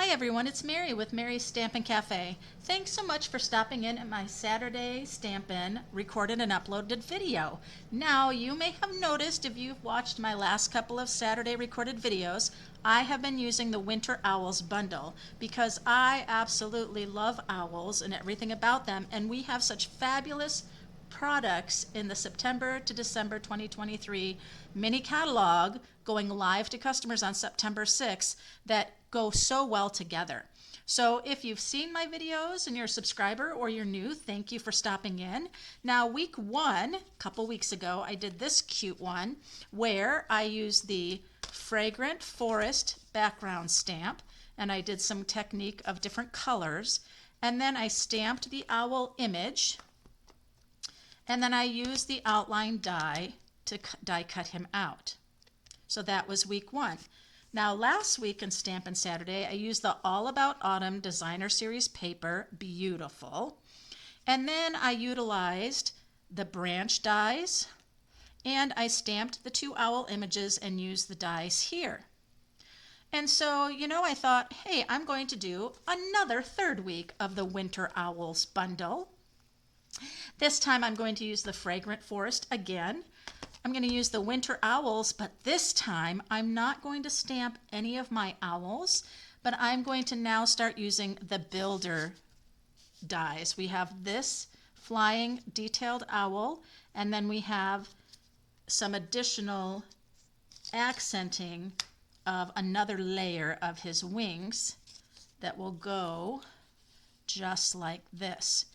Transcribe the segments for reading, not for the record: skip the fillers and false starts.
Hi everyone, it's Mary with Mary's Stampin' Cafe. Thanks so much for stopping in at my Saturday Stampin' recorded and uploaded video. Now, you may have noticed if you've watched my last couple of Saturday recorded videos, I have been using the Winter Owls bundle because I absolutely love owls and everything about them, and we have such fabulous products in the September to December 2023 mini catalog going live to customers on September 6th that go so well together. So if you've seen my videos and you're a subscriber or you're new, thank you for stopping in. Now week one, a couple weeks ago, I did this cute one where I used the Fragrant Forest background stamp and I did some technique of different colors, and then I stamped the owl image, and then I used the outline die to die cut him out. So that was week one. Now last week in Stampin' Saturday, I used the All About Autumn Designer Series paper, beautiful. And then I utilized the branch dies, and I stamped the two owl images and used the dies here. And so, I thought, hey, I'm going to do another third week of the Winter Owls bundle. This time I'm going to use the Fragrant Forest again. I'm going to use the Winter Owls, but this time I'm not going to stamp any of my owls, but I'm going to now start using the Builder dies. We have this flying detailed owl, and then we have some additional accenting of another layer of his wings that will go just like this.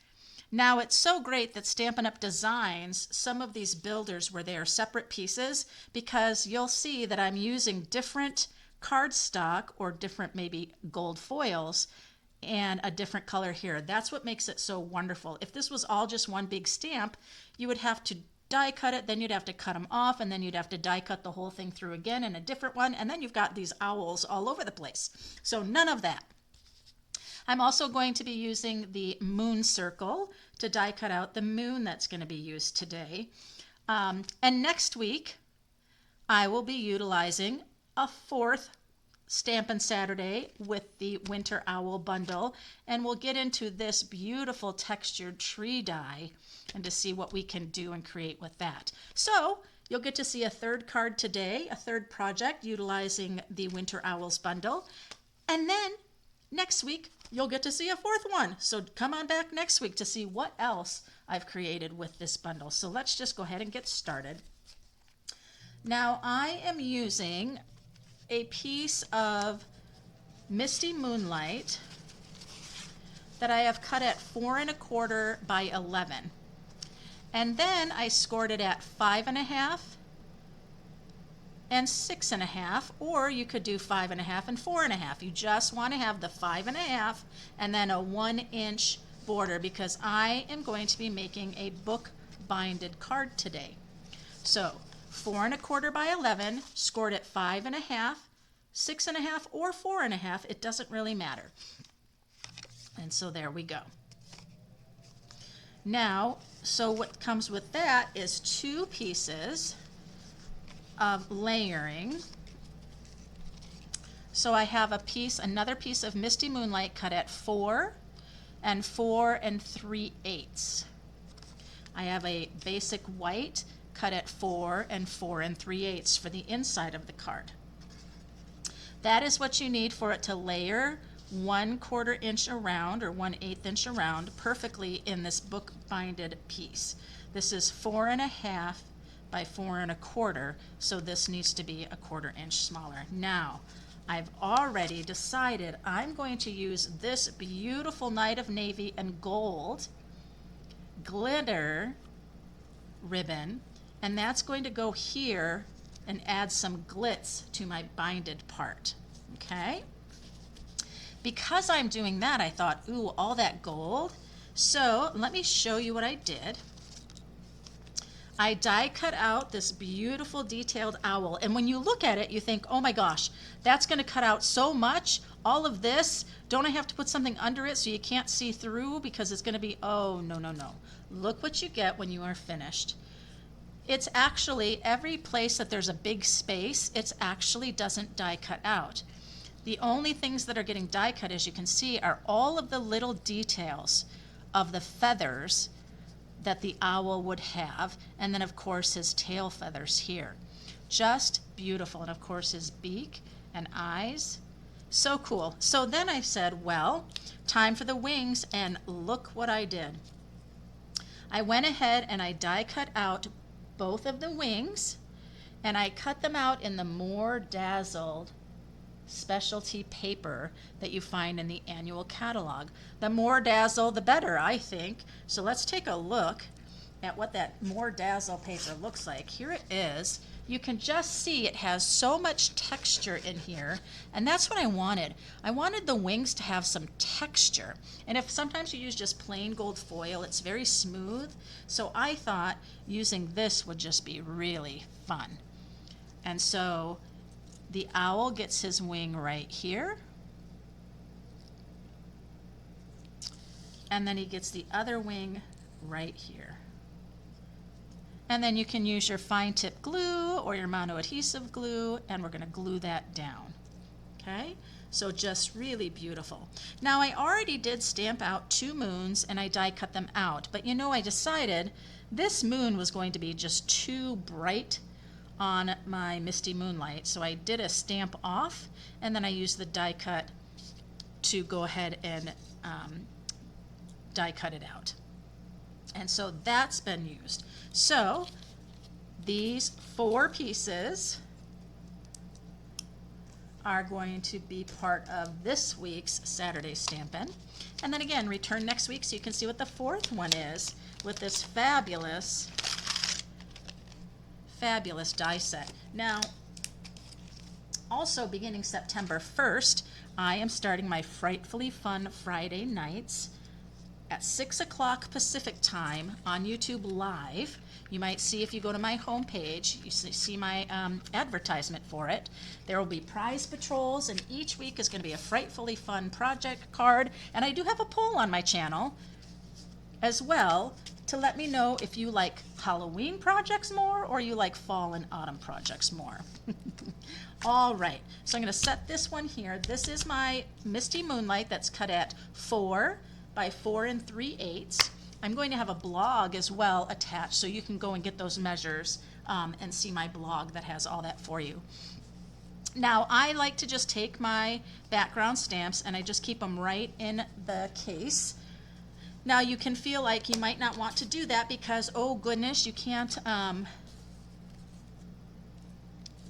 Now it's so great that Stampin' Up! Designs some of these builders where they are separate pieces, because you'll see that I'm using different cardstock or different maybe gold foils and a different color here. That's what makes it so wonderful. If this was all just one big stamp, you would have to die cut it, then you'd have to cut them off, and then you'd have to die cut the whole thing through again in a different one, and then you've got these owls all over the place. So none of that. I'm also going to be using the moon circle to die cut out the moon that's going to be used today. And next week, I will be utilizing a fourth Stampin' Saturday with the Winter Owl bundle, and we'll get into this beautiful textured tree die and to see what we can do and create with that. So you'll get to see a third card today, a third project utilizing the Winter Owls bundle, and then next week, you'll get to see a fourth one. So come on back next week to see what else I've created with this bundle. So let's just go ahead and get started. Now I am using a piece of Misty Moonlight that I have cut at 4 1/4 by 11. And then I scored it at 5 1/2 and 6 1/2, or you could do 5 1/2 and 4 1/2. You just want to have the 5 1/2 and then a 1-inch border, because I am going to be making a book binded card today. So 4 1/4 by 11, scored at 5 1/2, 6 1/2, or 4 1/2. It doesn't really matter. And so there we go. Now, so what comes with that is 2 pieces of layering. So I have another piece of Misty Moonlight cut at 4 and 4 3/8. I have a basic white cut at 4 and 4 3/8 for the inside of the card. That is what you need for it to layer 1/4 inch around or 1/8 inch around perfectly in this book binded piece. This is 4 1/2 by 4 1/4, so this needs to be a 1/4 inch smaller. Now, I've already decided I'm going to use this beautiful Night of Navy and Gold glitter ribbon, and that's going to go here and add some glitz to my binded part, okay? Because I'm doing that, I thought, ooh, all that gold. So let me show you what I did. I die cut out this beautiful detailed owl, and when you look at it you think, oh my gosh, that's going to cut out so much, all of this, don't I have to put something under it so you can't see through because it's going to be, oh no. Look what you get when you are finished. It's actually every place that there's a big space, it's actually doesn't die cut out. The only things that are getting die cut, as you can see, are all of the little details of the feathers that the owl would have, and then of course his tail feathers here. Just beautiful, and of course his beak and eyes. So cool. So then I said, well, time for the wings, and look what I did. I went ahead and I die cut out both of the wings, and I cut them out in the More Dazzled specialty paper that you find in the annual catalog. The more dazzle, the better, I think. So let's take a look at what that More Dazzle paper looks like. Here it is. You can just see it has so much texture in here, and that's what I wanted. I wanted the wings to have some texture. And if sometimes you use just plain gold foil, it's very smooth. So I thought using this would just be really fun. And so the owl gets his wing right here, and then he gets the other wing right here. And then you can use your fine tip glue or your mono-adhesive glue, and we're going to glue that down. Okay, so just really beautiful. Now I already did stamp out 2 moons and I die cut them out, but you know, I decided this moon was going to be just too bright on my Misty Moonlight, so I did a stamp off, and then I used the die cut to go ahead and die cut it out. And so that's been used. So these 4 pieces are going to be part of this week's Saturday Stampin'. And then again, return next week so you can see what the 4th one is with this fabulous die set. Now, also beginning September 1st, I am starting my Frightfully Fun Friday nights at 6 o'clock Pacific time on YouTube Live. You might see, if you go to my homepage, you see my advertisement for it. There will be prize patrols, and each week is going to be a Frightfully Fun project card. And I do have a poll on my channel as well to let me know if you like Halloween projects more or you like fall and autumn projects more. All right, so I'm going to set this one here. This is my Misty Moonlight that's cut at 4 by 4 3/8. I'm going to have a blog as well attached, so you can go and get those measures and see my blog that has all that for you. Now, I like to just take my background stamps and I just keep them right in the case. Now, you can feel like you might not want to do that because, oh goodness, you can't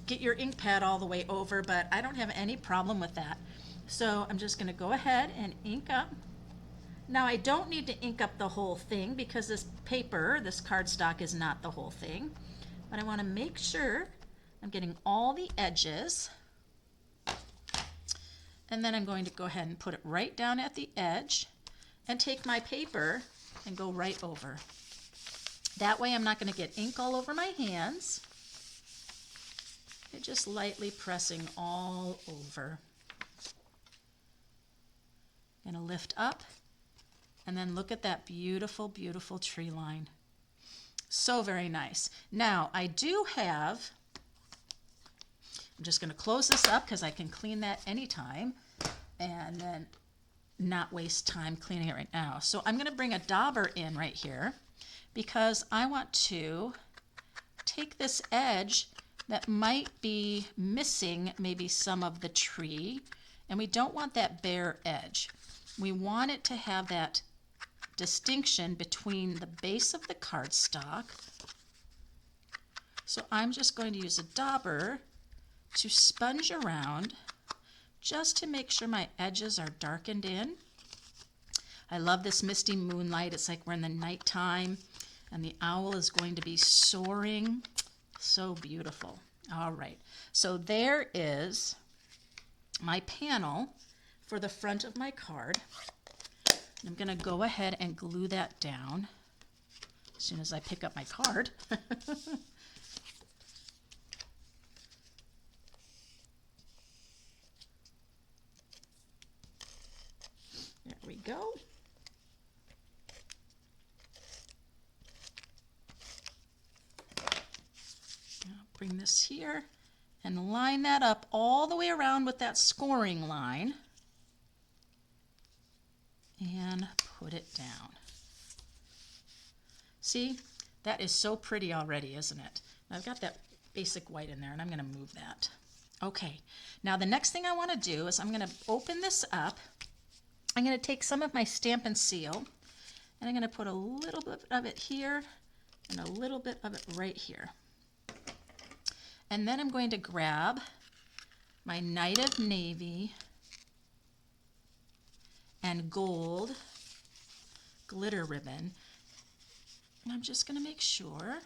get your ink pad all the way over, but I don't have any problem with that. So I'm just going to go ahead and ink up. Now, I don't need to ink up the whole thing because this paper, this cardstock, is not the whole thing. But I want to make sure I'm getting all the edges. And then I'm going to go ahead and put it right down at the edge and take my paper and go right over. That way I'm not going to get ink all over my hands. You're just lightly pressing all over. I'm going to lift up, and then look at that beautiful, beautiful tree line. So very nice. Now, I do have, I'm just going to close this up because I can clean that anytime and then not waste time cleaning it right now. So I'm going to bring a dauber in right here because I want to take this edge that might be missing maybe some of the tree, and we don't want that bare edge. We want it to have that distinction between the base of the cardstock. So I'm just going to use a dauber to sponge around just to make sure my edges are darkened in. I love this Misty Moonlight. It's like we're in the nighttime and the owl is going to be soaring. So beautiful. All right, so there is my panel for the front of my card. I'm going to go ahead and glue that down as soon as I pick up my card. There we go. I'll bring this here and line that up all the way around with that scoring line and put it down. See, that is so pretty already, isn't it? I've got that basic white in there and I'm going to move that. Okay, now the next thing I want to do is I'm going to open this up. I'm going to take some of my Stampin' Seal and I'm going to put a little bit of it here and a little bit of it right here. And then I'm going to grab my Night of Navy and gold glitter ribbon. And I'm just going to make sure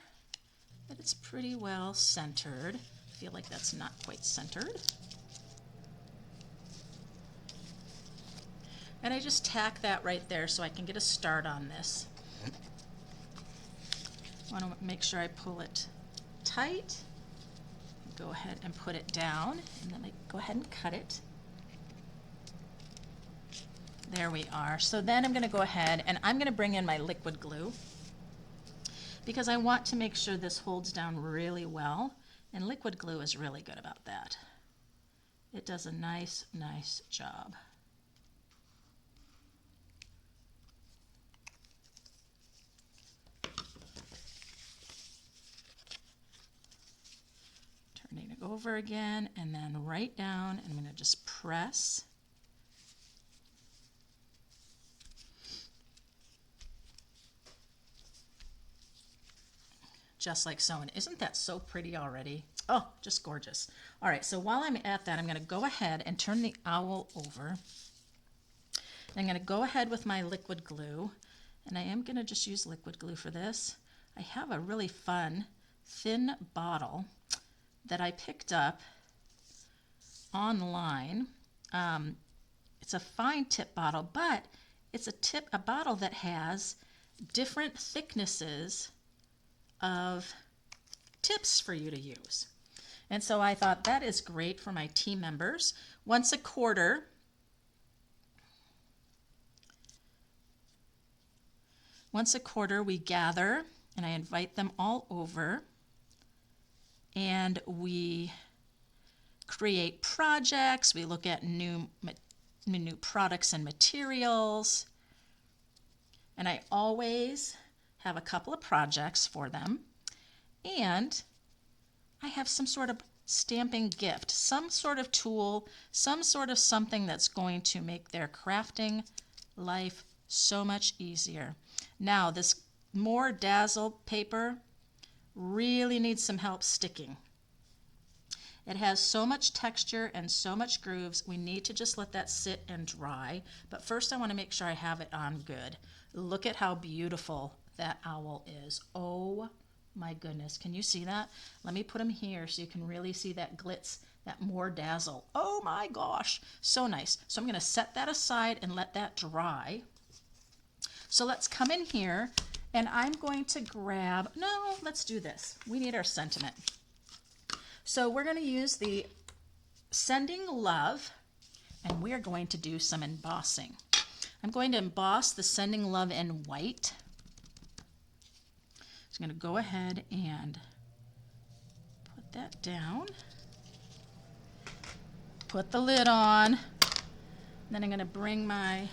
that it's pretty well centered. I feel like that's not quite centered. And I just tack that right there so I can get a start on this. I want to make sure I pull it tight. Go ahead and put it down, and then I go ahead and cut it. There we are. So then I'm going to go ahead and I'm going to bring in my liquid glue because I want to make sure this holds down really well, and liquid glue is really good about that. It does a nice job. Turning it over again and then right down, and I'm going to just press. Just like so. And isn't that so pretty already? Oh, just gorgeous. All right, so while I'm at that, I'm going to go ahead and turn the owl over. And I'm going to go ahead with my liquid glue, and I am going to just use liquid glue for this. I have a really fun thin bottle that I picked up online. It's a fine tip bottle, but it's a bottle that has different thicknesses of tips for you to use. And so I thought that is great for my team members. Once a quarter, we gather and I invite them all over and we create projects, we look at new products and materials, and I always have a couple of projects for them, and I have some sort of stamping gift, some sort of tool, some sort of something that's going to make their crafting life so much easier. Now, this more Dazzle paper really needs some help sticking. It has so much texture and so much grooves. We need to just let that sit and dry. But first I want to make sure I have it on good. Look at how beautiful that owl is. Oh my goodness. Can you see that? Let me put them here so you can really see that glitz, that more Dazzle. Oh my gosh. So nice. So I'm going to set that aside and let that dry. So let's come in here and I'm going to grab, no, let's do this. We need our sentiment. So we're going to use the Sending Love, and we're going to do some embossing. I'm going to emboss the Sending Love in white. So I'm going to go ahead and put that down. Put the lid on. Then I'm going to bring my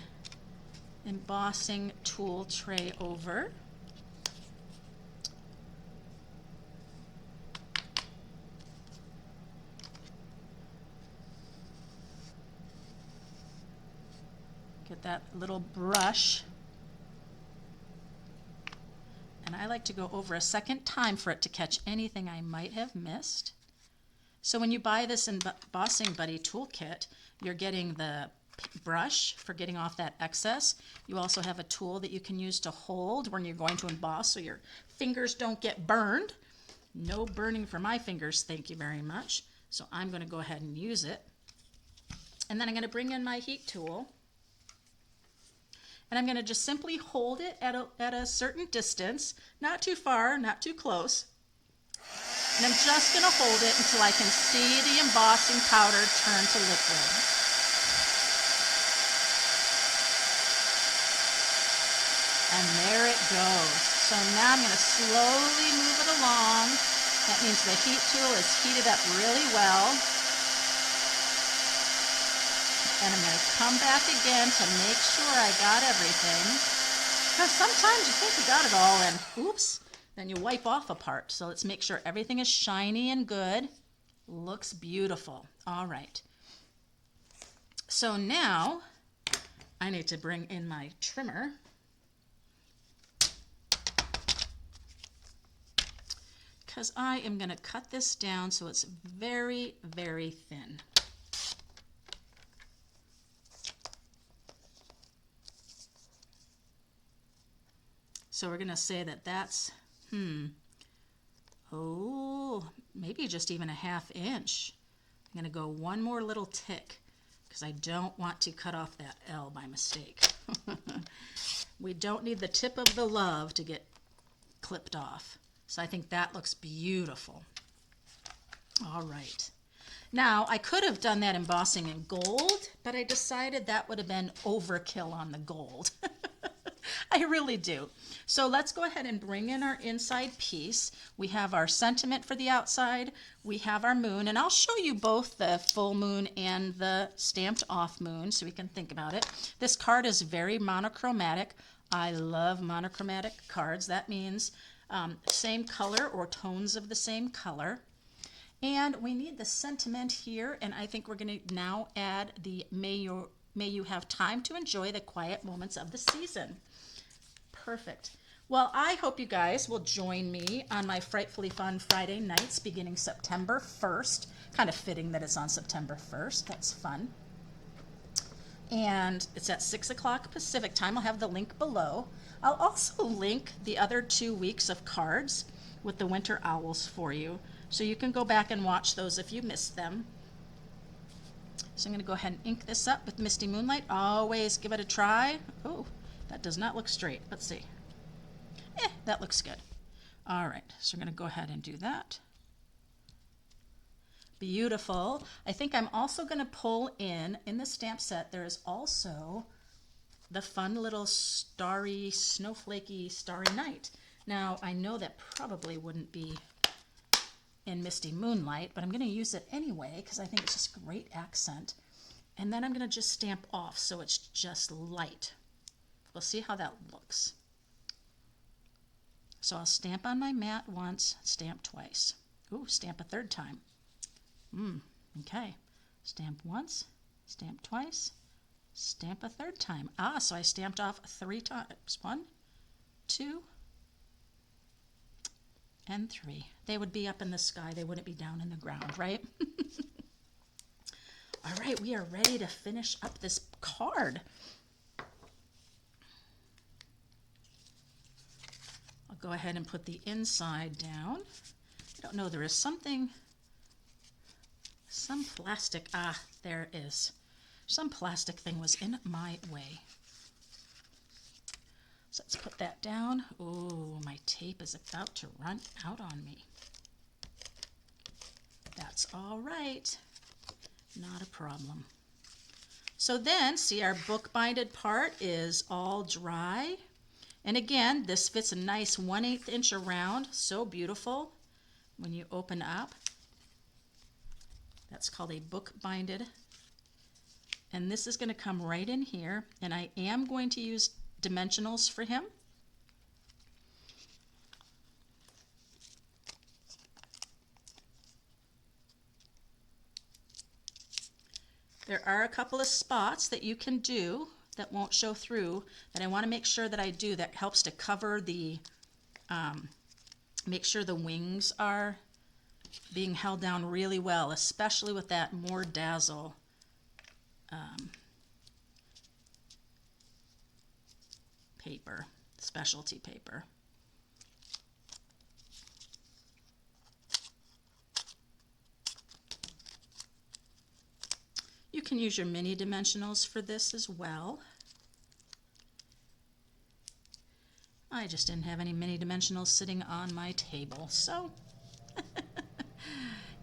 embossing tool tray over. Get that little brush, and I like to go over a second time for it to catch anything I might have missed. So when you buy this Embossing Buddy toolkit, you're getting the brush for getting off that excess. You also have a tool that you can use to hold when you're going to emboss so your fingers don't get burned. No burning for my fingers, thank you very much. So I'm going to go ahead and use it. And then I'm going to bring in my heat tool. And I'm going to just simply hold it at a certain distance, not too far, not too close. And I'm just going to hold it until I can see the embossing powder turn to liquid. And there it goes. So now I'm going to slowly move it along That means the heat tool is heated up really well. And I'm going to come back again to make sure I got everything. Because sometimes you think you got it all and oops, then you wipe off a part. So let's make sure everything is shiny and good. Looks beautiful. All right. So now I need to bring in my trimmer. Because I am going to cut this down so it's very, very thin. So we're going to say that that's, maybe just even a 1/2 inch. I'm going to go one more little tick because I don't want to cut off that L by mistake. We don't need the tip of the love to get clipped off. So I think that looks beautiful. All right. Now, I could have done that embossing in gold, but I decided that would have been overkill on the gold. I really do. So let's go ahead and bring in our inside piece. We have our sentiment for the outside. We have our moon, and I'll show you both the full moon and the stamped off moon so we can think about it. This card is very monochromatic. I love monochromatic cards. That means same color or tones of the same color. And we need the sentiment here, and I think we're going to now add the may you have time to enjoy the quiet moments of the season. Perfect. Well, I hope you guys will join me on my Frightfully Fun Friday nights beginning September 1st. Kind of fitting that it's on September 1st. That's fun. And it's at 6 o'clock Pacific time. I'll have the link below. I'll also link the other 2 weeks of cards with the winter owls for you, so you can go back and watch those if you missed them. So I'm going to go ahead and ink this up with Misty Moonlight. Always give it a try. Oh, that does not look straight. Let's see. That looks good. All right, so I'm going to go ahead and do that. Beautiful. I think I'm also going to pull in the stamp set, there is also the fun little starry, snowflakey Starry Night. Now, I know that probably wouldn't be in Misty Moonlight, but I'm going to use it anyway because I think it's just a great accent. And then I'm going to just stamp off so it's just light. We'll see how that looks. So I'll stamp on my mat once, stamp twice. Ooh, stamp a third time. Okay. Stamp once, stamp twice, stamp a third time. So I stamped off 3 times. 1, 2, and 3. They would be up in the sky. They wouldn't be down in the ground, right? All right, we are ready to finish up this card. I'll go ahead and put the inside down. I don't know, there is some plastic. There it is. Some plastic thing was in my way. So let's put that down. Oh, my tape is about to run out on me. That's all right. Not a problem. So then, see, our book-binded part is all dry. And again, this fits a nice 1/8 inch around. So beautiful when you open up. That's called a book-binded. And this is going to come right in here. And I am going to use dimensionals for him. There are a couple of spots that you can do that won't show through that I want to make sure that I do that helps to cover the, make sure the wings are being held down really well, especially with that more dazzle paper, specialty paper. You can use your mini dimensionals for this as well. I just didn't have any mini dimensionals sitting on my table, so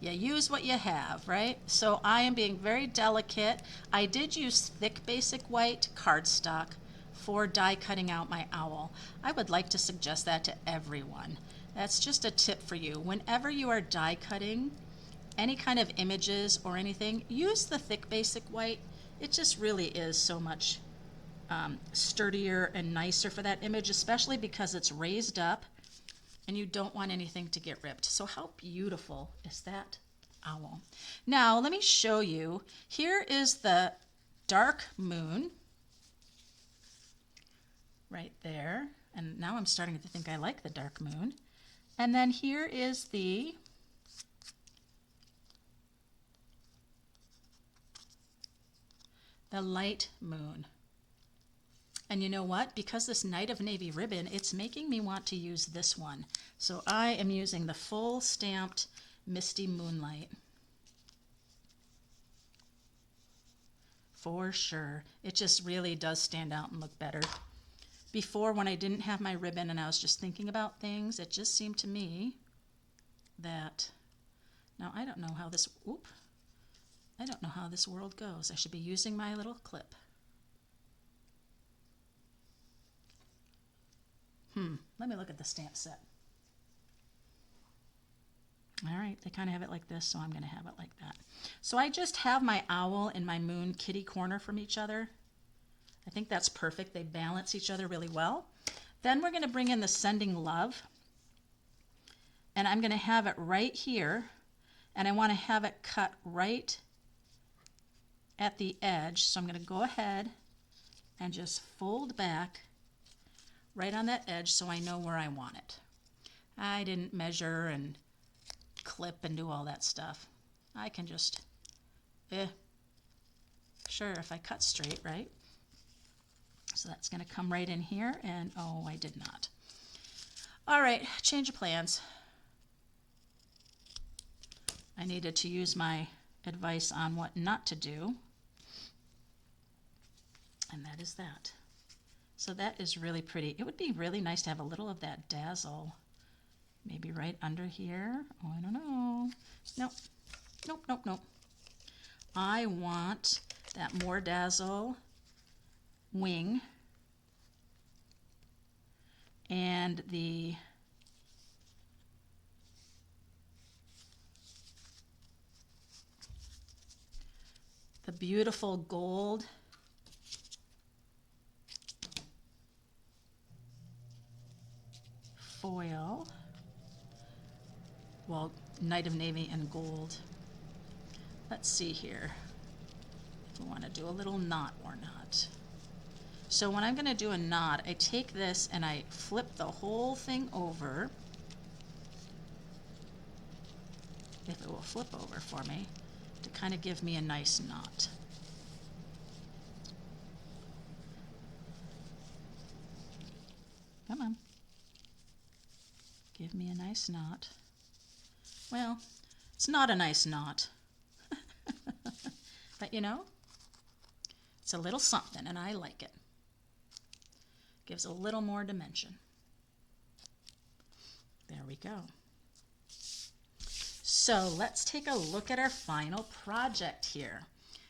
you use what you have, right? So I am being very delicate. I did use thick basic white cardstock for die cutting out my owl. I would like to suggest that to everyone. That's just a tip for you. Whenever you are die cutting any kind of images or anything, use the thick basic white. It just really is so much sturdier and nicer for that image, especially because it's raised up and you don't want anything to get ripped. So how beautiful is that owl? Now let me show you. Here is the dark moon right there. And now I'm starting to think I like the dark moon. And then here is the light moon. And you know what? Because this Night of Navy ribbon, it's making me want to use this one. So I am using the full stamped Misty Moonlight. For sure. It just really does stand out and look better. Before, when I didn't have my ribbon and I was just thinking about things, it just seemed to me that, now I don't know how this, I don't know how this world goes. I should be using my little clip. Let me look at the stamp set. All right, they kind of have it like this, so I'm going to have it like that. So I just have my owl and my moon kitty corner from each other. I think that's perfect. They balance each other really well. Then we're going to bring in the Sending Love. And I'm going to have it right here. And I want to have it cut right at the edge. So I'm going to go ahead and just fold back right on that edge so I know where I want it. I didn't measure and clip and do all that stuff. I can just, sure, if I cut straight, right? So that's going to come right in here, and oh, I did not. All right, change of plans. I needed to use my advice on what not to do, and that is that. So that is really pretty. It would be really nice to have a little of that dazzle, maybe right under here. Oh, I don't know. Nope, nope, nope, nope. I want that more dazzle wing and the beautiful gold foil, well, Night of Navy and gold. Let's see here if we want to do a little knot or not. So when I'm going to do a knot, I take this and I flip the whole thing over, if it will flip over for me, to kind of give me a nice knot. Come on. Give me a nice knot. Well, it's not a nice knot. But you know, it's a little something and I like it. Gives a little more dimension. There we go. So let's take a look at our final project here.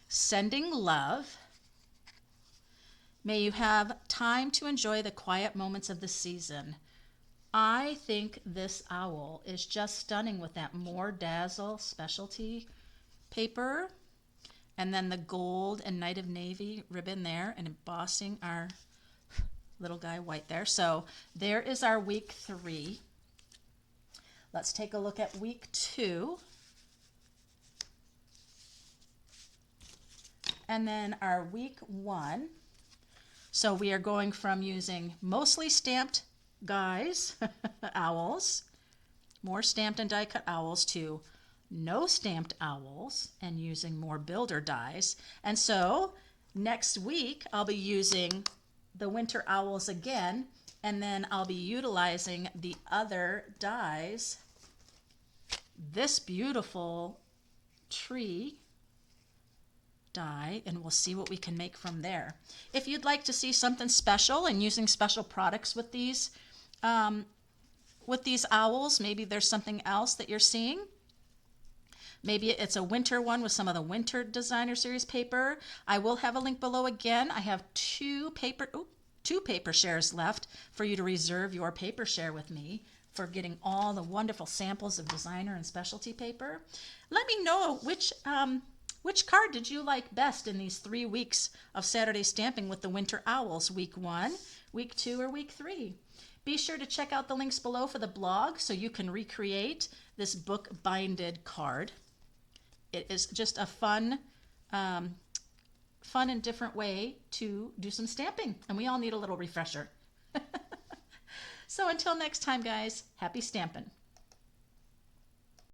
Sending Love. May you have time to enjoy the quiet moments of the season. I think this owl is just stunning with that More Dazzle specialty paper and then the gold and Night of Navy ribbon there and embossing our little guy white there. So there is our week 3. Let's take a look at week 2. And then our week 1. So we are going from using mostly stamped guys, owls, more stamped and die cut owls, to no stamped owls and using more builder dies. And so next week I'll be using the winter owls again, and then I'll be utilizing the other dies, this beautiful tree die, and we'll see what we can make from there. If you'd like to see something special and using special products with these owls, maybe there's something else that you're seeing. Maybe it's a winter one with some of the winter designer series paper. I will have a link below again. I have two paper shares left for you to reserve your paper share with me. for getting all the wonderful samples of designer and specialty paper. Let me know which card did you like best in these 3 weeks of Saturday stamping with the Winter Owls, week 1, week 2, or week 3. Be sure to check out the links below for the blog so you can recreate this book binded card. It is just a fun and different way to do some stamping, and we all need a little refresher. So until next time, guys, happy stamping.